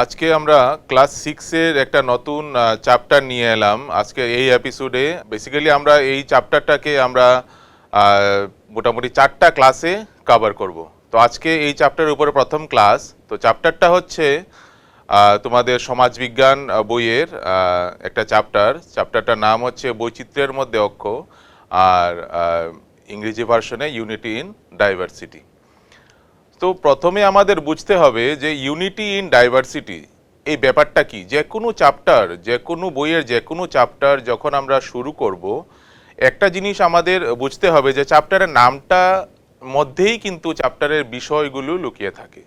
আজকে আমরা ক্লাস 6 এর একটা নতুন চ্যাপ্টার নিয়ে এলাম আজকে এই এপিসোডে। বেসিক্যালি আমরা এই চ্যাপ্টারটাকে আমরা মোটামুটি 4টা ক্লাসে কভার করব। তো আজকে এই চ্যাপ্টারের উপরে প্রথম ক্লাস। তো চ্যাপ্টারটা হচ্ছে তোমাদের সমাজবিজ্ঞান বইয়ের একটা চ্যাপ্টারটার নাম হচ্ছে বৈচিত্র্যের মধ্যে ঐক্য, আর ইংরেজি ভার্সনে ইউনিটি ইন ডাইভার্সিটি। তো প্রথমে আমাদের বুঝতে হবে যে ইউনিটি ইন ডাইভার্সিটি এই ব্যাপারটা কি। যে কোনো চ্যাপ্টার, যে কোনো বইয়ের যে কোনো চ্যাপ্টার যখন আমরা শুরু করব, একটা জিনিস আমাদের বুঝতে হবে যে চ্যাপ্টারের নামটা মধ্যেই কিন্তু চ্যাপ্টারের বিষয়গুলো লুকিয়ে থাকে।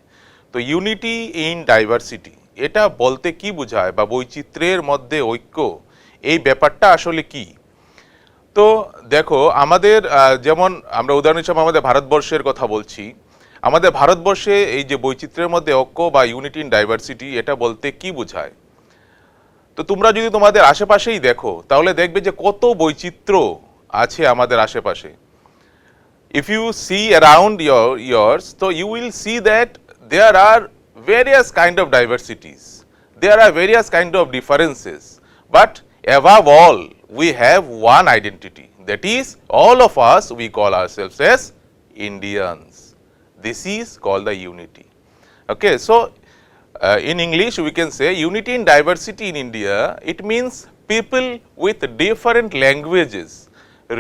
তো ইউনিটি ইন ডাইভার্সিটি এটা বলতে কি বোঝায়, বা বৈচিত্র্যের মধ্যে ঐক্য এই ব্যাপারটা আসলে কি। তো দেখো, আমাদের যেমন আমরা উদাহরণ হিসেবে আমাদের ভারতবর্ষের কথা বলছি। আমাদের ভারতবর্ষে এই যে বৈচিত্র্যের মধ্যে ঐক্য বা ইউনিটি ইন ডাইভার্সিটি এটা বলতে কি বোঝায়। তো তোমরা যদি তোমাদের আশেপাশেই দেখো তাহলে দেখবে যে কত বৈচিত্র্য আছে আমাদের আশেপাশে। If you see around yours, so you will see that there are various kind of diversities. There are various kind of differences. But above all, we have one identity. That is, all of us, we call ourselves as Indians. This is called the unity. Okay, so in English we can say unity in diversity in India. It means people with different languages,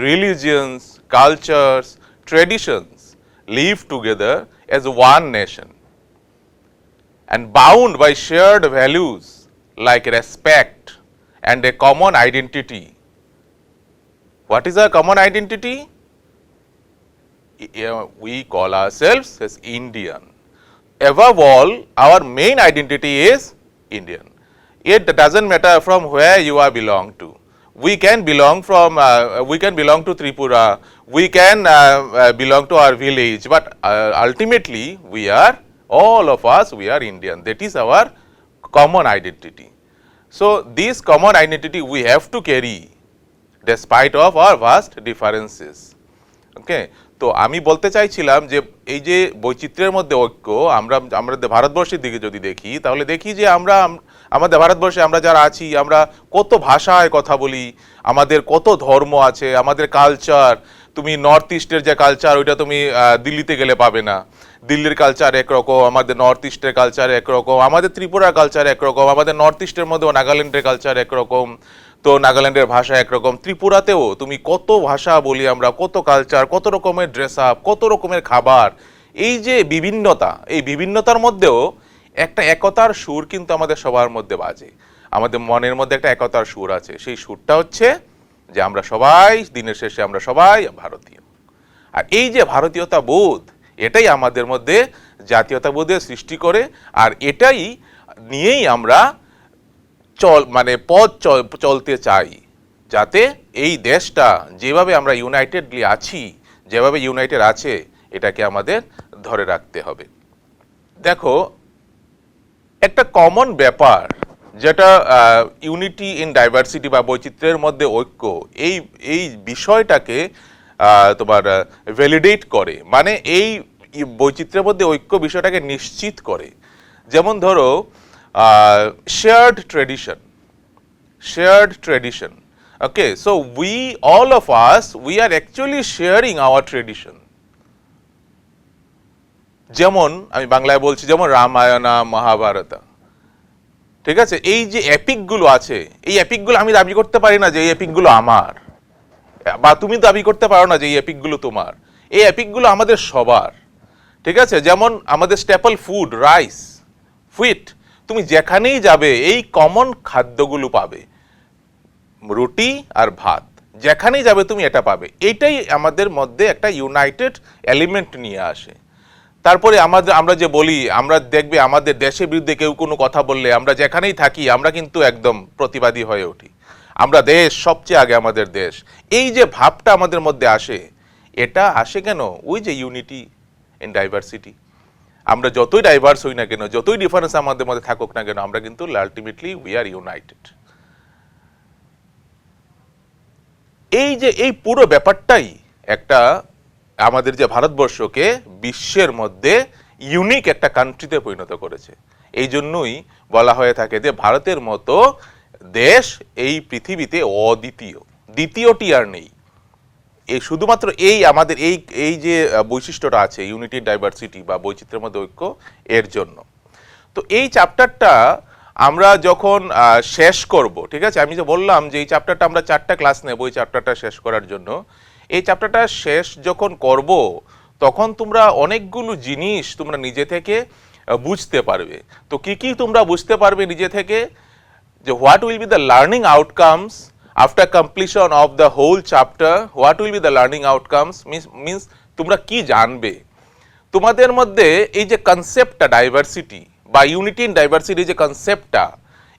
religions, cultures, traditions live together as one nation and bound by shared values like respect and a common identity. What is our common identity? We call ourselves as Indian. Above all, our main identity is Indian. It doesn't matter from where you are belong to. We can belong to Tripura, we can belong to our village, but ultimately all of us we are Indian. That is our common identity. So this common identity we have to carry despite of our vast differences. ওকে, তো আমি বলতে চাইছিলাম যে এই যে বৈচিত্র্যের মধ্যে ঐক্য, আমরা ভারতবর্ষের দিকে যদি দেখি তাহলে দেখি যে আমাদের ভারতবর্ষে আমরা যারা আছি, আমরা কত ভাষায় কথা বলি, আমাদের কত ধর্ম আছে, আমাদের কালচার। তুমি নর্থ ইস্টের যে কালচার ওইটা তুমি দিল্লিতে গেলে পাবে না। দিল্লির কালচার একরকম, আমাদের নর্থ ইস্টের কালচার একরকম, আমাদের ত্রিপুরার কালচার একরকম, আমাদের নর্থ ইস্টের মধ্যেও নাগাল্যান্ডের কালচার একরকম। তো নাগাল্যান্ডের ভাষা একরকম, ত্রিপুরাতেও তুমি কত ভাষা বলি আমরা, কত কালচার, কত রকমের ড্রেস আপ, কত রকমের খাবার। এই যে বিভিন্নতা, এই বিভিন্নতার মধ্যেও একটা একতার সুর কিন্তু আমাদের সবার মধ্যে বাজে। আমাদের মনের মধ্যে একটা একতার সুর আছে। সেই সুরটা হচ্ছে যে আমরা সবাই দিনের শেষে আমরা সবাই ভারতীয়। আর এই যে ভারতীয়তা বোধ, এটাই আমাদের মধ্যে জাতীয়তাবোধের সৃষ্টি করে। আর এটাই নিয়েই আমরা চলতে চাই, যাতে এই দেশটা যেভাবে আমরা ইউনাইটেডলি আছি, যেভাবে ইউনাইটেড আছে, এটাকে আমাদের ধরে রাখতে হবে। দেখো, একটা কমন ব্যাপার যেটা ইউনিটি ইন ডাইভার্সিটি বা বৈচিত্র্যের মধ্যে ঐক্য, এই বিষয়টাকে তোমার ভ্যালিডেট করে, মানে এই বৈচিত্র্যের মধ্যে ঐক্য বিষয়টাকে নিশ্চিত করে। যেমন ধরো shared tradition. Okay, so all of us we are actually sharing our tradition. যেমন আমি বাংলায় বলছি, যেমন রামায়ণ, মহাভারত, ঠিক আছে। এই যে এপিক গুলো আছে, এই এপিক গুলো আমি দাবি করতে পারি না যে এই এপিক গুলো আমার, বা তুমি দাবি করতে পারো না যে এই এপিক গুলো তোমার। এই এপিক গুলো আমাদের সবার, ঠিক আছে। যেমন আমাদের স্ট্যাপল ফুড রাইস, হুইট, তুমি যেখানেই যাবে এই কমন খাদ্যগুলো পাবে, রুটি আর ভাত, যেখানেই যাবে তুমি এটা পাবে। এটাই আমাদের মধ্যে একটা ইউনাইটেড এলিমেন্ট নিয়ে আসে। তারপরে আমরা যে বলি, আমরা দেখবে আমাদের দেশের বিরুদ্ধে কেউ কোনো কথা বললে আমরা যেখানেই থাকি আমরা কিন্তু একদম প্রতিবাদী হয়ে উঠি। আমরা দেশ, সবচেয়ে আগে আমাদের দেশ। এই যে ভাবটা আমাদের মধ্যে আসে, এটা আসে কেন? ওই যে ইউনিটি ইন ডাইভার্সিটি। আমরা যতই ডাইভার্স হই না কেন, যতই ডিফারেন্স আমাদের মধ্যে থাকুক না কেন, আমরা কিন্তু আলটিমেটলি উই আর ইউনাইটেড। এই পুরো ব্যাপারটাই একটা আমাদের যে ভারতবর্ষকে বিশ্বের মধ্যে ইউনিক একটা কান্ট্রিতে পরিণত করেছে। এই জন্যই বলা হয়ে থাকে যে ভারতের মতো দেশ এই পৃথিবীতে অদ্বিতীয়, দ্বিতীয়টি আর নেই। এই শুধুমাত্র এই আমাদের এই যে বৈশিষ্ট্যটা আছে ইউনিটি ডাইভার্সিটি বা বৈচিত্র্যের মধ্যে ঐক্য, এর জন্য। তো এই চ্যাপ্টারটা আমরা যখন শেষ করব, ঠিক আছে, আমি যে বললাম যে এই চ্যাপ্টারটা আমরা 4টা ক্লাস নেব এই চ্যাপ্টারটা শেষ করার জন্য। এই চ্যাপ্টারটা শেষ যখন করব তখন তোমরা অনেকগুলো জিনিস তোমরা নিজে থেকে বুঝতে পারবে। তো কি কি তোমরা বুঝতে পারবে নিজে থেকে, যে what will be the learning outcomes after completion of the whole chapter, what will be the learning outcomes means তোমরা কি জানবে। তোমাদের মধ্যে এই যে কনসেপ্টটা ডাইভার্সিটি বা ইউনিটি ইন ডাইভার্সিটি যে কনসেপ্টটা,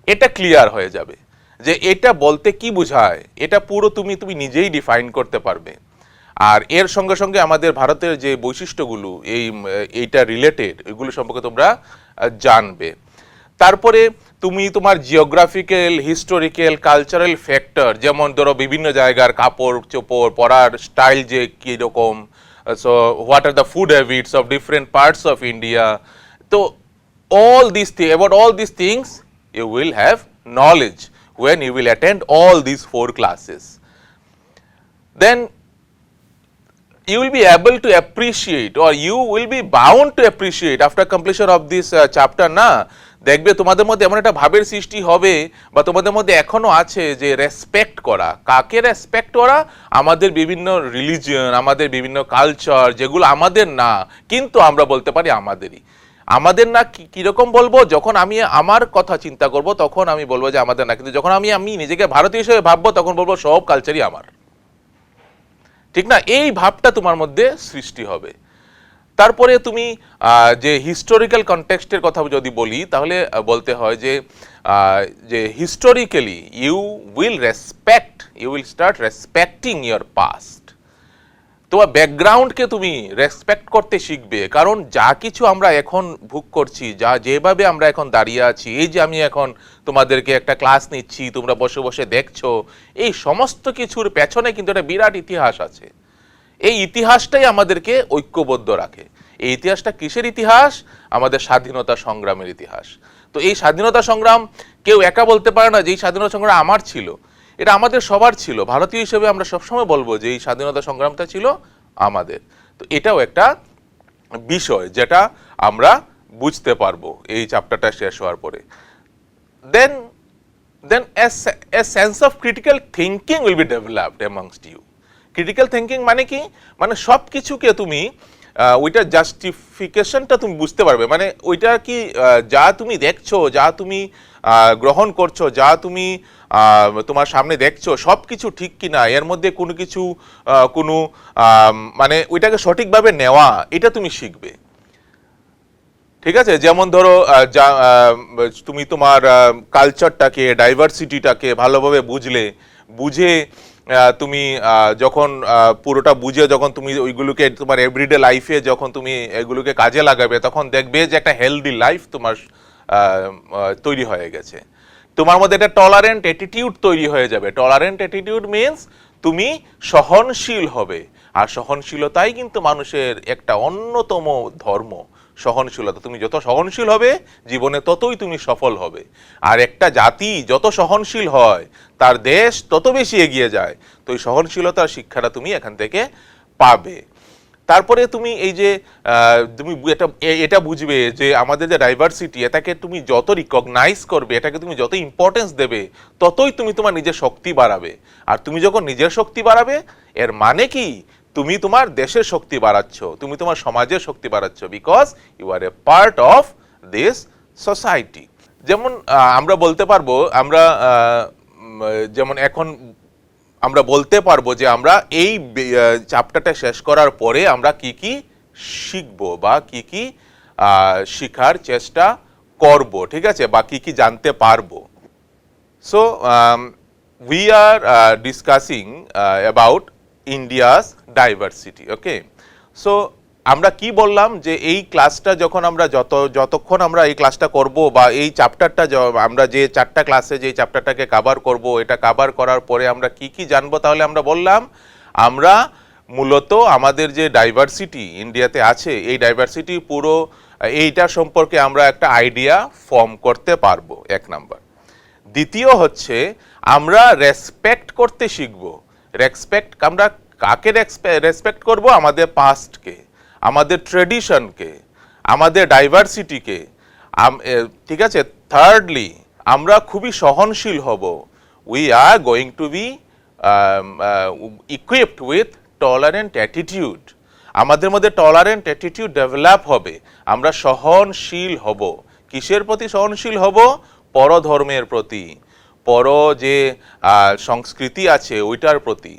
এটা ক্লিয়ার হয়ে যাবে যে এটা বলতে কি বোঝায়, এটা পুরো তুমি নিজেই ডিফাইন করতে পারবে। আর এর সঙ্গে সঙ্গে আমাদের ভারতের যে বৈশিষ্ট্যগুলো এইটা রিলেটেড, এগুলো সম্পর্কে তোমরা জানবে। তারপরে তুমি তোমার জিওগ্রাফিক্যাল, হিস্টোরিক্যাল, কালচারাল ফ্যাক্টর, যেমন ধরো বিভিন্ন জায়গার কাপড় চোপড় পরার স্টাইল যে কীরকম, so what are the food habits of different parts of India, so about all these things you will have knowledge when you will attend all these 4 classes. Then you will be able to appreciate, or you will be bound to appreciate after completion of this chapter না, দেখবে তোমাদের মধ্যে এমন একটা ভাবের সৃষ্টি হবে বা তোমাদের মধ্যে এখনো আছে যে রেসপেক্ট করা। কাকে রেসপেক্ট করা? আমাদের বিভিন্ন রিলিজিয়ন, আমাদের বিভিন্ন কালচার, যেগুলো আমাদের না কিন্তু আমরা বলতে পারি আমাদেরই। আমাদের না কিরকম বলবো, যখন আমি আমার কথা চিন্তা করব তখন আমি বলবো যে আমাদের না, কিন্তু যখন আমি নিজেকে ভারতীয় হিসেবে ভাববো তখন বলবো সব কালচারই আমার, ঠিক না? এই ভাবটা তোমার মধ্যে সৃষ্টি হবে। তারপরে তুমি যে হিস্টোরিক্যাল কনটেক্সটের কথা যদি বলি, তাহলে বলতে হয় যে historically you will start respecting your past. তোমার ব্যাকগ্রাউন্ডকে তুমি রেসপেক্ট করতে শিখবে, কারণ যা কিছু আমরা এখন ভোগ করছি, যেভাবে আমরা এখন দাঁড়িয়ে আছি, এই যে আমি এখন তোমাদেরকে একটা ক্লাস নিচ্ছি, তোমরা বসে বসে দেখছো, এই সমস্ত কিছুর পেছনে কিন্তু একটা বিরাট ইতিহাস আছে। এই ইতিহাসটাই আমাদেরকে ঐক্যবদ্ধ রাখে। এই ইতিহাসটা কিসের ইতিহাস? আমাদের স্বাধীনতা সংগ্রামের ইতিহাস। তো এই স্বাধীনতা সংগ্রাম কেউ একা বলতে পারে না যে এই স্বাধীনতা সংগ্রাম আমার ছিল, এটা আমাদের সবার ছিল। ভারতীয় হিসেবে আমরা সবসময় বলবো যে এই স্বাধীনতা সংগ্রামটা ছিল আমাদের। তো এটাও একটা বিষয় যেটা আমরা বুঝতে পারবো এই চ্যাপ্টারটা শেষ হওয়ার পরে। Then a sense of critical thinking will be developed amongst you. Critical thinking মানে কি? মানে সব কিছুকে তুমি ওইটার জাস্টিফিকেশনটা তুমি বুঝতে পারবে। মানে ওইটা কি, যা তুমি দেখছো, যা তুমি গ্রহণ করছো, যা তুমি তোমার সামনে দেখছো, সব কিছু ঠিক কিনা, এর মধ্যে কোনো কিছু মানে ওইটাকে সঠিকভাবে নেওয়া, এটা তুমি শিখবে। ঠিক আছে, যেমন ধরো তুমি তোমার কালচারটাকে, ডাইভার্সিটিটাকে ভালোভাবে বুঝে তুমি যখন পুরোটা বুঝে যখন তুমি ওইগুলোকে তোমার এভরিডে লাইফে যখন তুমি এগুলোকে কাজে লাগাবে, তখন দেখবে যে একটা হেলদি লাইফ তোমার তৈরি হয়ে গেছে। তোমার মধ্যে একটা টলারেন্ট অ্যাটিটিউড তৈরি হয়ে যাবে। টলারেন্ট অ্যাটিটিউড মিনস তুমি সহনশীল হবে, আর সহনশীলতাই কিন্তু মানুষের একটা অন্যতম ধর্ম, সহনশীলতা। তুমি যত সহনশীল হবে জীবনে ততই তুমি সফল হবে। আর একটা জাতি যত সহনশীল হয় তার দেশ তত বেশি এগিয়ে যায়। তো এই সহনশীলতার শিক্ষাটা তুমি এখান থেকে পাবে। তারপরে তুমি এই যে তুমি এটা বুঝবে যে আমাদের যে ডাইভার্সিটি, এটাকে তুমি যত রিকগনাইজ করবে, এটাকে তুমি যত ইম্পর্টেন্স দেবে, ততই তুমি তোমার নিজের শক্তি বাড়াবে। আর তুমি যখন নিজের শক্তি বাড়াবে, এর মানে কি? তুমি তোমার দেশের শক্তি বাড়াচ্ছ, তুমি তোমার সমাজের শক্তি বাড়াচ্ছ, because you are a part of this society. যেমন আমরা বলতে পারবো, যেমন এখন আমরা বলতে পারবো যে আমরা এই চ্যাপ্টারটা শেষ করার পরে আমরা কি কি শিখবো বা কি কি শিখার চেষ্টা করব, ঠিক আছে, বা কি কি জানতে পারবো। So we are discussing about India's diversity. Okay, so আমরা কি বললাম যে এই ক্লাসটা যখন আমরা যতক্ষণ আমরা এই ক্লাসটা করব বা এই চ্যাপ্টারটা আমরা যে 4টা ক্লাসে যে চ্যাপ্টারটাকে কভার করব, এটা কভার করার পরে আমরা কি কি জানবো? তাহলে আমরা বললাম আমরা মূলত আমাদের যে ডাইভার্সিটি ইন্ডিয়াতে আছে, এই ডাইভার্সিটি পুরো এইটা সম্পর্কে আমরা একটা আইডিয়া ফর্ম করতে পারবো, 1 নাম্বার। দ্বিতীয় হচ্ছে আমরা রেসপেক্ট করতে শিখব। আমরা কাকে রেসপেক্ট করব? আমাদের পাস্টকে, আমাদের ট্রেডিশনকে, আমাদের ডাইভার্সিটিকে। ঠিক আছে। থার্ডলি, আমরা খুবই সহনশীল হব। We are going to be equipped with tolerant attitude. আমাদের মধ্যে টলারেন্ট অ্যাটিটিউড ডেভেলপ হবে। আমরা সহনশীল হব। কিসের প্রতি সহনশীল হব? পরধর্মের প্রতি, পর যে সংস্কৃতি আছে ওইটার প্রতি।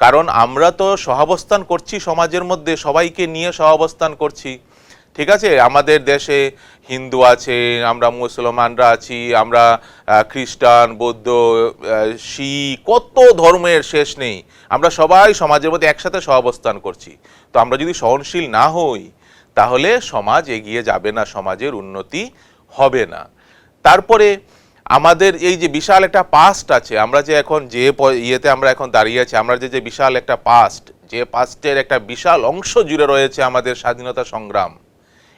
কারণ আমরা তো সহাবস্থান করছি সমাজের মধ্যে, সবাইকে নিয়ে সহাবস্থান করছি। ঠিক আছে। আমাদের দেশে হিন্দু আছে, আমরা মুসলমানরা আছি, আমরা খ্রিস্টান, বৌদ্ধ, শিখ, কত ধর্মের শেষ নেই। আমরা সবাই সমাজের মধ্যে একসাথে সহাবস্থান করছি। তো আমরা যদি সহনশীল না হই তাহলে সমাজ এগিয়ে যাবে না, সমাজের উন্নতি হবে না। তারপরে আমাদের এই যে বিশাল একটা পাস্ট আছে, আমরা যে এখন যে ইয়েতে আমরা এখন দাঁড়িয়ে আছি, আমরা যে বিশাল একটা পাস্ট, যে পাস্টের একটা বিশাল অংশ জুড়ে রয়েছে আমাদের স্বাধীনতা সংগ্রাম।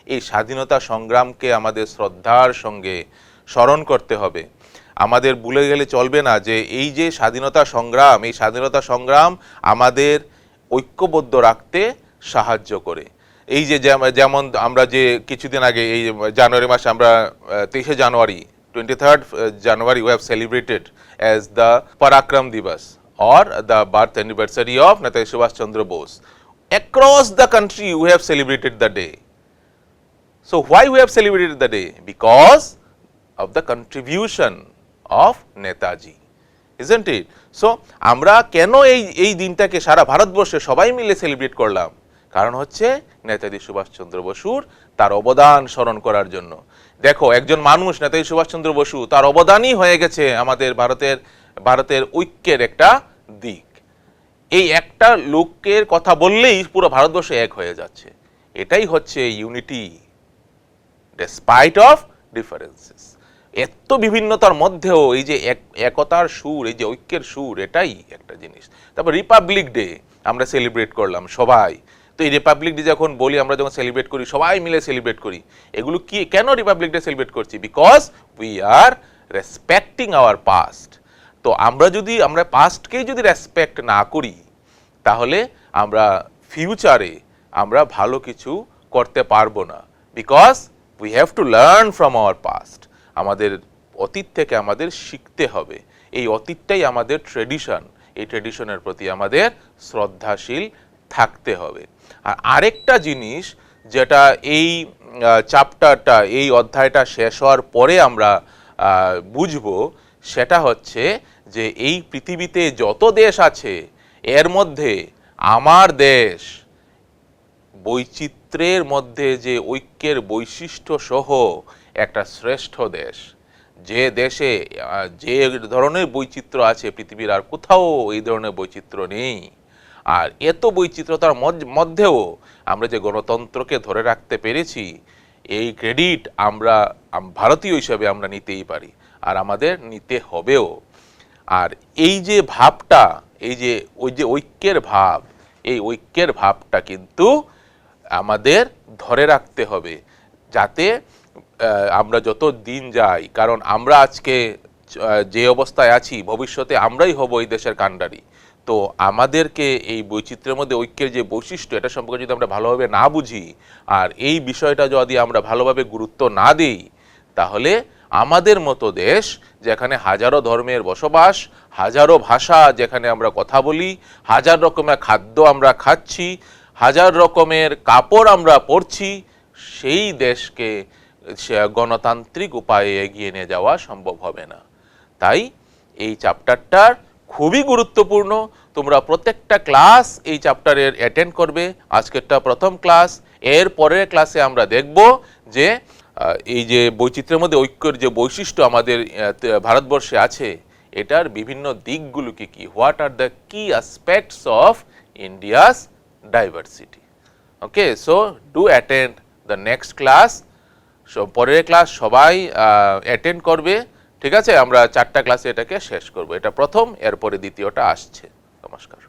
এই স্বাধীনতা সংগ্রামকে আমাদের শ্রদ্ধার সঙ্গে স্মরণ করতে হবে। আমাদের ভুলে গেলে চলবে না যে এই যে স্বাধীনতা সংগ্রাম, এই স্বাধীনতা সংগ্রাম আমাদের ঐক্যবদ্ধ রাখতে সাহায্য করে। এই যে যেমন আমরা যে কিছুদিন আগে এই জানুয়ারি মাসে আমরা 23শে জানুয়ারি 23rd January we have celebrated as the Parakram Divas or the birth anniversary of Netaji Subhash Chandra Bose. Across the country we have celebrated the day. So why we have celebrated the day? Because of the contribution of Netaji, isn't it? So আমরা কেন এই দিনটাকে সারা ভারতবর্ষে সবাই মিলে celebrate করলাম? কারণ হচ্ছে নেতাজি সুভাষচন্দ্র বসুর তার অবদান স্মরণ করার জন্য। দেখো, একজন মানুষ নেতাজি সুভাষচন্দ্র বসু, তার অবদানই হয়ে গেছে আমাদের ভারতের ঐক্যের একটা দিক। এই একটা লোকের কথা বললেই পুরো ভারতবর্ষ এক হয়ে যাচ্ছে। এটাই হচ্ছে ইউনিটি ডেসপাইট অফ ডিফারেন্সেস। এত বিভিন্নতার মধ্যেও এই যে একতার সুর, এই যে ঐক্যের সুর, এটাই একটা জিনিস। তারপর রিপাবলিক ডে আমরা সেলিব্রেট করলাম সবাই। তো এই রিপাবলিক ডে যখন বলি, আমরা যখন সেলিব্রেট করি, সবাই মিলে সেলিব্রেট করি। এগুলো কি, কেন রিপাবলিক ডে সেলিব্রেট করছি? Because we are respecting hour past. তো আমরা পাস্টকেই যদি রেসপেক্ট না করি তাহলে আমরা ফিউচারে আমরা ভালো কিছু করতে পারবো না। Because we have to learn from our past. আমাদের অতীত থেকে আমাদের শিখতে হবে। এই অতীতটাই আমাদের ট্রেডিশন। এই ট্রেডিশনের প্রতি আমাদের শ্রদ্ধাশীল থাকতে হবে। আর আরেকটা জিনিস যেটা এই চ্যাপ্টারটা, এই অধ্যায়টা শেষ হওয়ার পরে আমরা বুঝবো, সেটা হচ্ছে যে এই পৃথিবীতে যত দেশ আছে এর মধ্যে আমার দেশ বৈচিত্র্যের মধ্যে যে ঐক্যের বৈশিষ্ট্য সহ একটা শ্রেষ্ঠ দেশ। যে দেশে যে ধরনের বৈচিত্র্য আছে পৃথিবীর আর কোথাও এই ধরনের বৈচিত্র্য নেই। আর এত বৈচিত্র্যতার মধ্যেও আমরা যে গণতন্ত্রকে ধরে রাখতে পেরেছি, এই ক্রেডিট আমরা ভারতীয় হিসাবে আমরা নিতেই পারি, আর আমাদের নিতে হবেও। আর এই যে ভাবটা, এই যে ঐক্যের ভাব, এই ঐক্যের ভাবটা কিন্তু আমাদের ধরে রাখতে হবে, যাতে আমরা যত দিন যাই, কারণ আমরা আজকে যে অবস্থায় আছি ভবিষ্যতে আমরাই হব এই দেশের কাণ্ডারি। তো আমাদেরকে এই বৈচিত্র্যের মধ্যে ঐক্যের যে বৈশিষ্ট্য, এটা সম্পর্কে যদি আমরা ভালোভাবে না বুঝি আর এই বিষয়টা যদি আমরা ভালোভাবে গুরুত্ব না দিই, তাহলে আমাদের মতো দেশ যেখানে হাজারো ধর্মের বসবাস, হাজারো ভাষা যেখানে আমরা কথা বলি, হাজার রকমের খাদ্য আমরা খাচ্ছি, হাজার রকমের কাপড় আমরা পরছি, সেই দেশকে গণতান্ত্রিক উপায়ে এগিয়ে নিয়ে যাওয়া সম্ভব হবে না। তাই এই চ্যাপ্টারটার খুবই গুরুত্বপূর্ণ। তোমরা প্রত্যেকটা ক্লাস এই চ্যাপ্টারের অ্যাটেন্ড করবে। আজকেরটা প্রথম ক্লাস। এর পরের ক্লাসে আমরা দেখব যে এই যে বৈচিত্র্যের মধ্যে ঐক্যের যে বৈশিষ্ট্য আমাদের ভারতবর্ষে আছে, এটার বিভিন্ন দিকগুলো কি কি, হোয়াট আর দ্য কি aspects of India's diversity. Okay, so do attend the next class. পরের ক্লাস সবাই অ্যাটেন্ড করবে। ঠিক আছে, আমরা 4টা ক্লাসে এটাকে শেষ করব। এটা প্রথম, এরপরে দ্বিতীয়টা আসছে। নমস্কার।